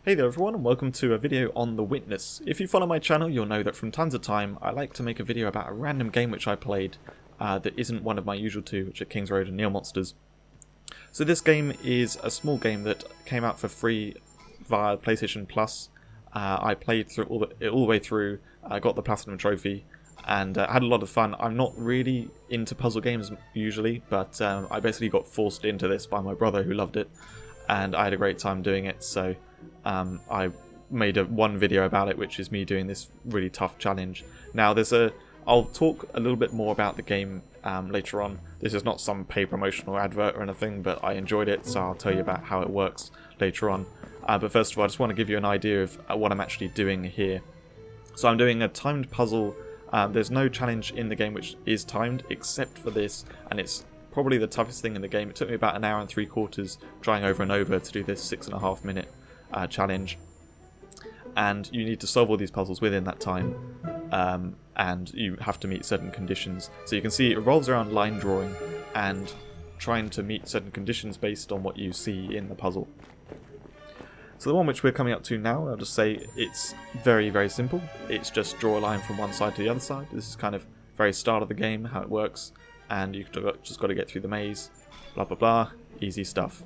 Hey there everyone, and welcome to a video on The Witness. If you follow my channel, you'll know that from time to time I like to make a video about a random game which I played that isn't one of my usual two, which are Kings Road and Neon Monsters. So this game is a small game that came out for free via PlayStation Plus. I played through all the way through, got the Platinum Trophy, and had a lot of fun. I'm not really into puzzle games usually, but I basically got forced into this by my brother who loved it, and I had a great time doing it, so I made one video about it, which is me doing this really tough challenge. Now I'll talk a little bit more about the game later on. This is not some paid promotional advert or anything, but I enjoyed it, so I'll tell you about how it works later on. But first of all, I just want to give you an idea of what I'm actually doing here. So I'm doing a timed puzzle. There's no challenge in the game which is timed except for this, and it's probably the toughest thing in the game. It took me about an hour and 3/4 trying over and over to do this 6.5 minute challenge, and you need to solve all these puzzles within that time, and you have to meet certain conditions. So you can see it revolves around line drawing and trying to meet certain conditions based on what you see in the puzzle. So the one which we're coming up to now, I'll just say it's very, very simple. It's just draw a line from one side to the other side. This is kind of very start of the game, how it works, and you've just got to get through the maze, blah blah blah, easy stuff.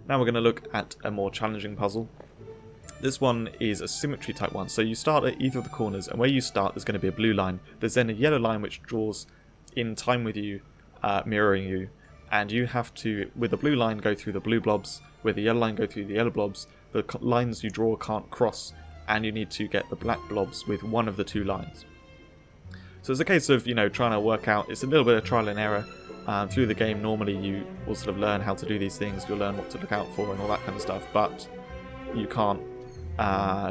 Now we're going to look at a more challenging puzzle. This one is a symmetry type one, so you start at either of the corners, and where you start there's going to be a blue line. There's then a yellow line which draws in time with you, mirroring you, and you have to, with the blue line, go through the blue blobs, with the yellow line go through the yellow blobs. The lines you draw can't cross, and you need to get the black blobs with one of the two lines. So it's a case of, trying to work out, it's a little bit of trial and error. Through the game, normally you will sort of learn how to do these things, you'll learn what to look out for and all that kind of stuff, but you can't,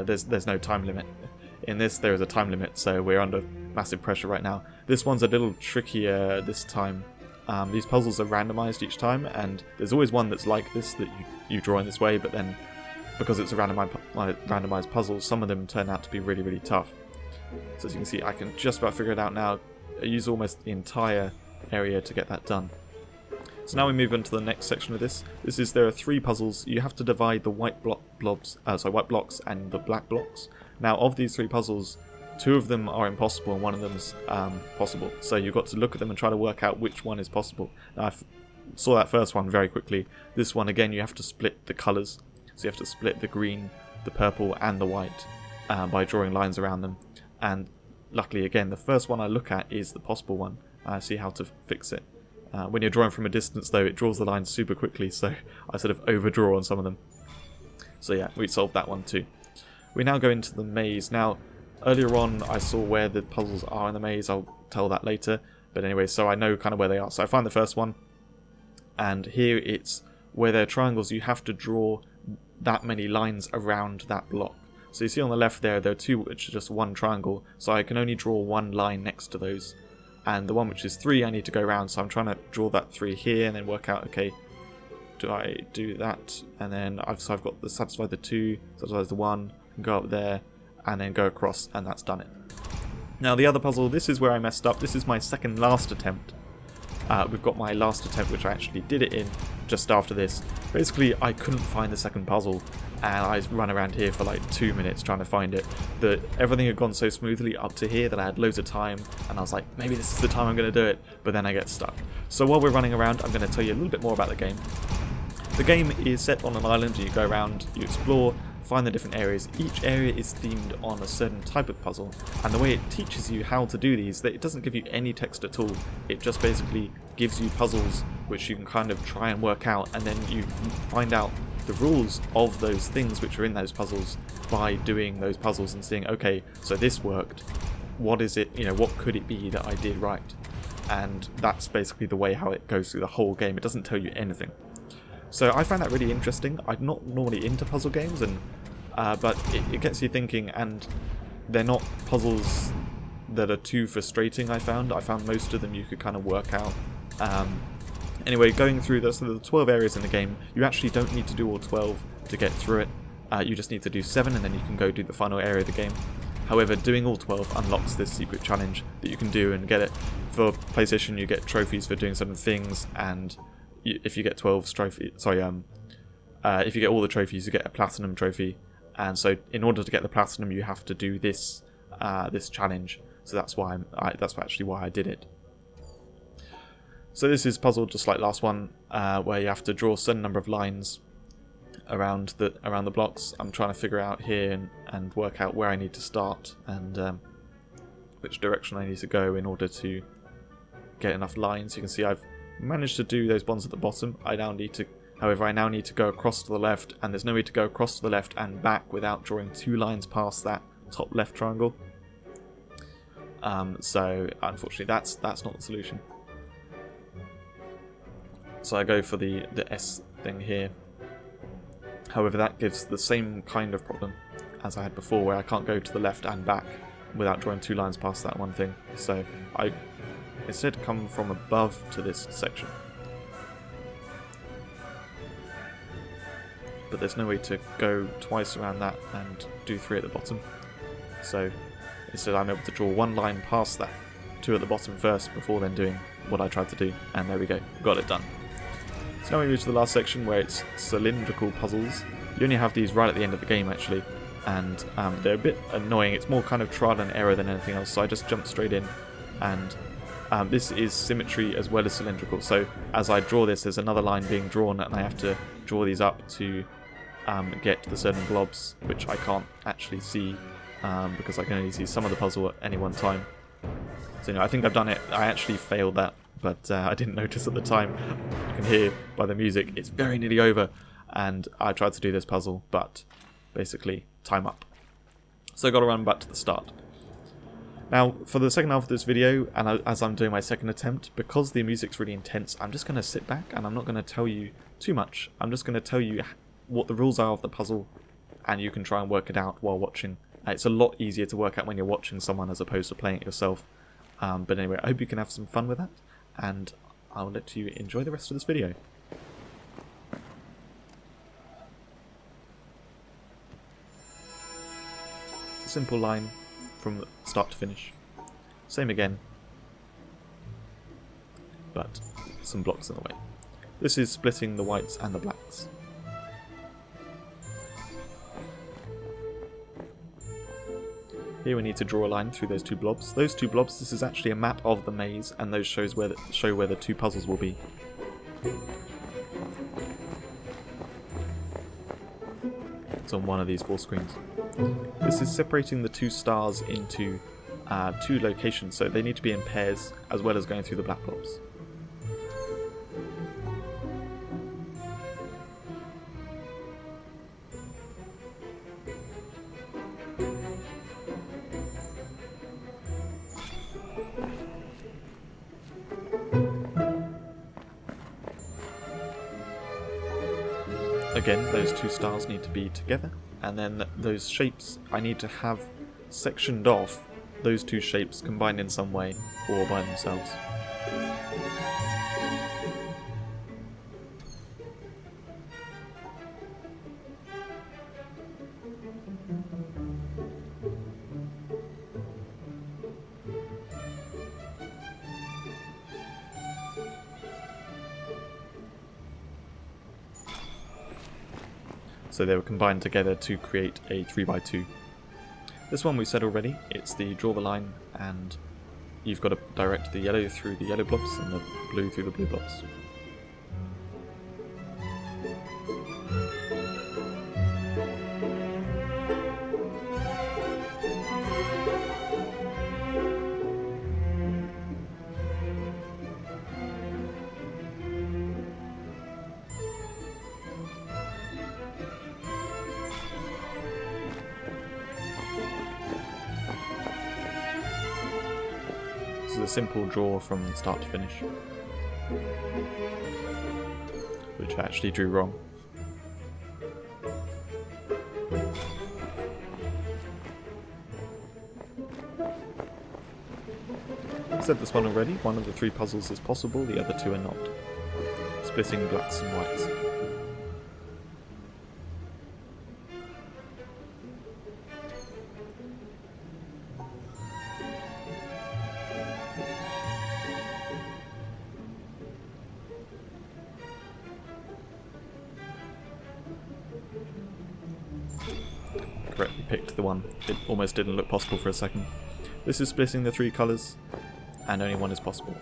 there's no time limit. In this, there is a time limit, so we're under massive pressure right now. This one's a little trickier this time. These puzzles are randomized each time, and there's always one that's like this, that you draw in this way, but then, because it's a randomized puzzle, some of them turn out to be really, really tough. So as you can see, I can just about figure it out now. I use almost the entire area to get that done. So now we move on to the next section of this. There are 3 puzzles. You have to divide the white blocks and the black blocks. Now of these 3 puzzles, 2 of them are impossible and one of them's possible. So you've got to look at them and try to work out which one is possible. Now I saw that first one very quickly. This one again, you have to split the colours. So you have to split the green, the purple and the white by drawing lines around them. And luckily again, the first one I look at is the possible one. I see how to fix it. When you're drawing from a distance though, it draws the lines super quickly, so I sort of overdraw on some of them. So yeah, we solved that one too. We now go into the maze. Now, earlier on I saw where the puzzles are in the maze, I'll tell that later. But anyway, so I know kind of where they are. So I find the first one, and here it's where they're triangles, you have to draw that many lines around that block. So you see on the left there are 2 which are just one triangle, so I can only draw one line next to those. And the one which is 3 I need to go around, so I'm trying to draw that 3 here and then work out, okay, do I do that? And then I've got the satisfy the 2, satisfy the 1, and go up there and then go across, and that's done it. Now the other puzzle, this is where I messed up. This is my second last attempt. We've got my last attempt which I actually did it in just after this. Basically I couldn't find the second puzzle, and I ran around here for like 2 minutes trying to find it. Everything had gone so smoothly up to here that I had loads of time, and I was like, maybe this is the time I'm going to do it, but then I get stuck. So while we're running around, I'm going to tell you a little bit more about the game. The game is set on an island. You go around, you explore, find the different areas. Each area is themed on a certain type of puzzle, and the way it teaches you how to do these, it doesn't give you any text at all. It just basically gives you puzzles which you can kind of try and work out, and then you find out the rules of those things which are in those puzzles by doing those puzzles and seeing, okay, so this worked, what is it, what could it be that I did right? And that's basically the way how it goes through the whole game. It doesn't tell you anything. So I find that really interesting. I'm not normally into puzzle games, and but it gets you thinking, and they're not puzzles that are too frustrating. I found most of them you could kind of work out. Anyway, going through the 12 areas in the game, you actually don't need to do all 12 to get through it. You just need to do 7, and then you can go do the final area of the game. However, doing all 12 unlocks this secret challenge that you can do and get it. For PlayStation, you get trophies for doing certain things, and if you get 12 if you get all the trophies, you get a platinum trophy, and so in order to get the platinum, you have to do this this challenge. So that's why that's actually why I did it. So this is puzzle just like last one, where you have to draw a certain number of lines around the blocks. I'm trying to figure out here and work out where I need to start and which direction I need to go in order to get enough lines. You can see I've managed to do those ones at the bottom. However, I now need to go across to the left, and there's no way to go across to the left and back without drawing 2 lines past that top left triangle. So unfortunately that's not the solution. So I go for the S thing here. However, that gives the same kind of problem as I had before, where I can't go to the left and back without drawing 2 lines past that one thing. So I instead come from above to this section. But there's no way to go twice around that and do 3 at the bottom. So instead I'm able to draw 1 line past that, 2 at the bottom first, before then doing what I tried to do. And there we go, got it done. So now we move to the last section, where it's cylindrical puzzles. You only have these right at the end of the game actually, and they're a bit annoying. It's more kind of trial and error than anything else, so I just jumped straight in. And this is symmetry as well as cylindrical, so as I draw this, there's another line being drawn, and I have to draw these up to get the certain blobs, which I can't actually see because I can only see some of the puzzle at any one time. So anyway, I think I've done it. I actually failed that, but I didn't notice at the time. You can hear by the music it's very nearly over, and I tried to do this puzzle, but basically time up. So I got to run back to the start. Now, for the second half of this video, and as I'm doing my second attempt, because the music's really intense, I'm just going to sit back and I'm not going to tell you too much. I'm just going to tell you what the rules are of the puzzle, and you can try and work it out while watching. It's a lot easier to work out when you're watching someone as opposed to playing it yourself. But anyway, I hope you can have some fun with that, and I'll let you enjoy the rest of this video. It's a simple line from start to finish. Same again, but some blocks in the way. This is splitting the whites and the blacks. Here we need to draw a line through those 2 blobs. Those 2 blobs, this is actually a map of the maze, and those show where the 2 puzzles will be. It's on one of these 4 screens. This is separating the 2 stars into 2 locations, so they need to be in pairs as well as going through the black blobs. Again, those 2 stars need to be together, and then those shapes, I need to have sectioned off those 2 shapes combined in some way, or by themselves. So they were combined together to create a 3x2. This one we said already, it's the draw the line, and you've got to direct the yellow through the yellow blobs and the blue through the blue blobs. This is a simple draw from start to finish, which I actually drew wrong. I said this one already, one of the 3 puzzles is possible, the other 2 are not. Splitting blacks and whites. picked the one. It almost didn't look possible for a second. This is splitting the 3 colours, and only one is possible.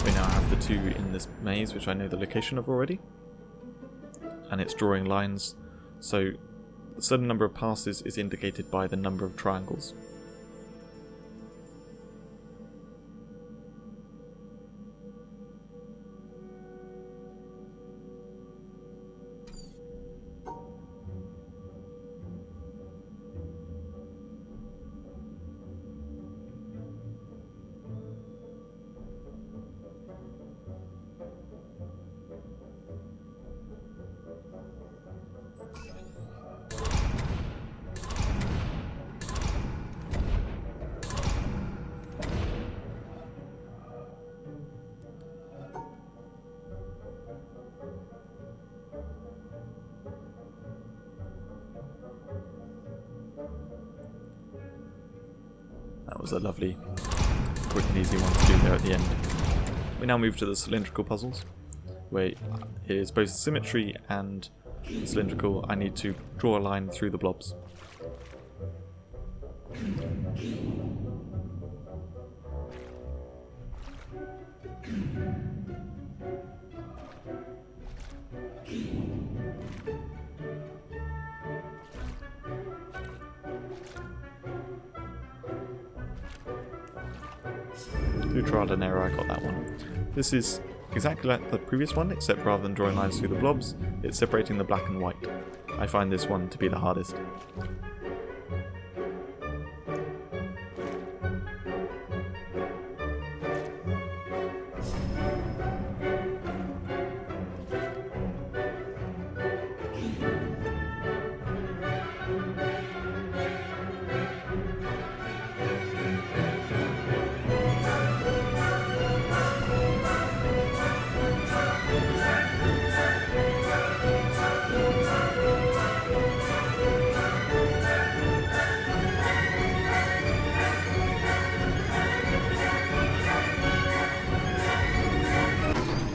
We now have the 2 in this maze, which I know the location of already, and it's drawing lines, so a certain number of passes is indicated by the number of triangles. That was a lovely, quick and easy one to do there at the end. We now move to the cylindrical puzzles, where it is both symmetry and cylindrical. I need to draw a line through the blobs. Through trial and error I got that one. This is exactly like the previous one, except rather than drawing lines through the blobs, it's separating the black and white. I find this one to be the hardest.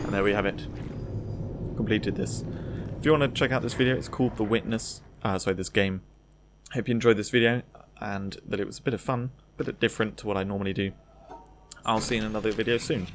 And there we have it. Completed this. If you want to check out this video, it's called The Witness. This game. Hope you enjoyed this video and that it was a bit of fun, a bit different to what I normally do. I'll see you in another video soon.